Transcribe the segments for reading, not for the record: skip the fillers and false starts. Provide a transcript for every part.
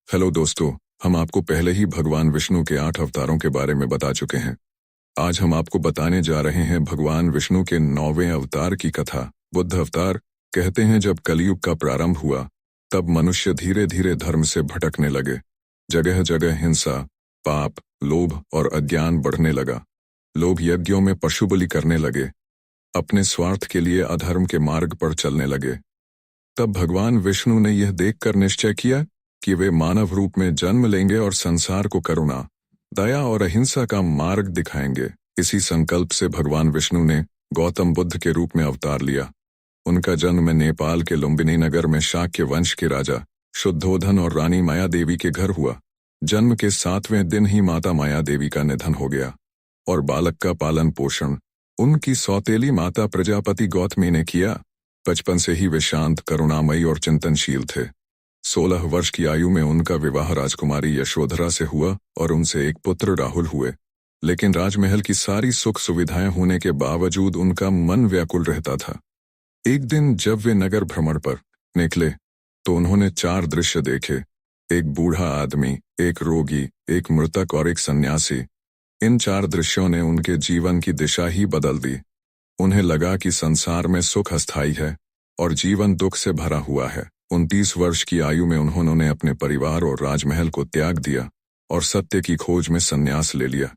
Hello दोस्तों, हम आपको पहले ही भगवान विष्णु के 8 अवतारों के बारे में बता चुके हैं। आज हम आपको बताने जा रहे हैं भगवान विष्णु के 9वें अवतार की कथा। बुद्ध अवतार। कहते हैं जब कलयुग का प्रारंभ हुआ तब मनुष्य धीरे धीरे धर्म से भटकने लगे। जगह जगह हिंसा, पाप, लोभ और अज्ञान बढ़ने लगा। लोग यज्ञों में पशु बलि करने लगे, अपने स्वार्थ के लिए अधर्म के मार्ग पर चलने लगे। तब भगवान विष्णु ने यह देखकर निश्चय किया कि वे मानव रूप में जन्म लेंगे और संसार को करुणा, दया और अहिंसा का मार्ग दिखाएंगे। इसी संकल्प से भगवान विष्णु ने गौतम बुद्ध के रूप में अवतार लिया। उनका जन्म नेपाल के लुम्बिनी नगर में शाक्य वंश के राजा शुद्धोधन और रानी माया देवी के घर हुआ। जन्म के 7वें दिन ही माता माया देवी का निधन हो गया और बालक का पालन पोषण उनकी सौतेली माता प्रजापति गौतमी ने किया। बचपन से ही वे शांत, करुणामयी और चिंतनशील थे। 16 वर्ष की आयु में उनका विवाह राजकुमारी यशोधरा से हुआ और उनसे एक पुत्र राहुल हुए। लेकिन राजमहल की सारी सुख सुविधाएं होने के बावजूद उनका मन व्याकुल रहता था। एक दिन जब वे नगर भ्रमण पर निकले तो उन्होंने 4 दृश्य देखे। एक बूढ़ा आदमी, एक रोगी, एक मृतक और एक सन्यासी। इन 4 दृश्यों ने उनके जीवन की दिशा ही बदल दी। उन्हें लगा कि संसार में सुख अस्थायी है और जीवन दुख से भरा हुआ है। 29 वर्ष की आयु में उन्होंने अपने परिवार और राजमहल को त्याग दिया और सत्य की खोज में संन्यास ले लिया।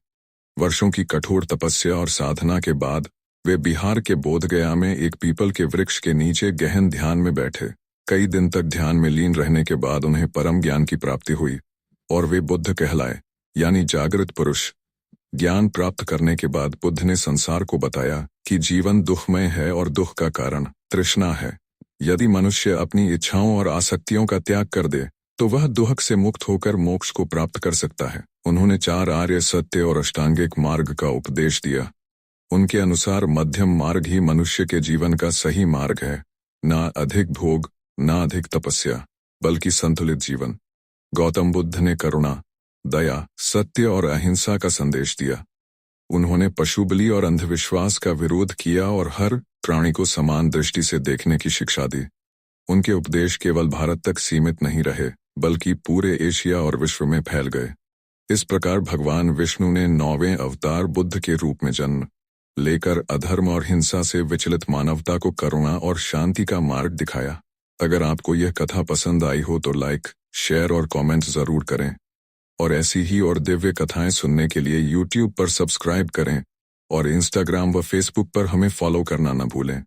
वर्षों की कठोर तपस्या और साधना के बाद वे बिहार के बोधगया में एक पीपल के वृक्ष के नीचे गहन ध्यान में बैठे। कई दिन तक ध्यान में लीन रहने के बाद उन्हें परम ज्ञान की प्राप्ति हुई और वे बुद्ध कहलाए, यानी जागृत पुरुष। ज्ञान प्राप्त करने के बाद बुद्ध ने संसार को बताया कि जीवन दुखमय है और दुख का कारण तृष्णा है। यदि मनुष्य अपनी इच्छाओं और आसक्तियों का त्याग कर दे तो वह दुख से मुक्त होकर मोक्ष को प्राप्त कर सकता है। उन्होंने 4 आर्य सत्य और अष्टांगिक मार्ग का उपदेश दिया। उनके अनुसार मध्यम मार्ग ही मनुष्य के जीवन का सही मार्ग है। ना अधिक भोग, ना अधिक तपस्या, बल्कि संतुलित जीवन। गौतम बुद्ध ने करुणा, दया, सत्य और अहिंसा का संदेश दिया। उन्होंने पशु बलि और अंधविश्वास का विरोध किया और हर प्राणी को समान दृष्टि से देखने की शिक्षा दी। उनके उपदेश केवल भारत तक सीमित नहीं रहे, बल्कि पूरे एशिया और विश्व में फैल गए। इस प्रकार भगवान विष्णु ने 9वें अवतार बुद्ध के रूप में जन्म लेकर अधर्म और हिंसा से विचलित मानवता को करुणा और शांति का मार्ग दिखाया। अगर आपको यह कथा पसंद आई हो तो लाइक, शेयर और कमेंट जरूर करें और ऐसी ही और दिव्य कथाएं सुनने के लिए YouTube पर सब्सक्राइब करें और Instagram व Facebook पर हमें फॉलो करना न भूलें।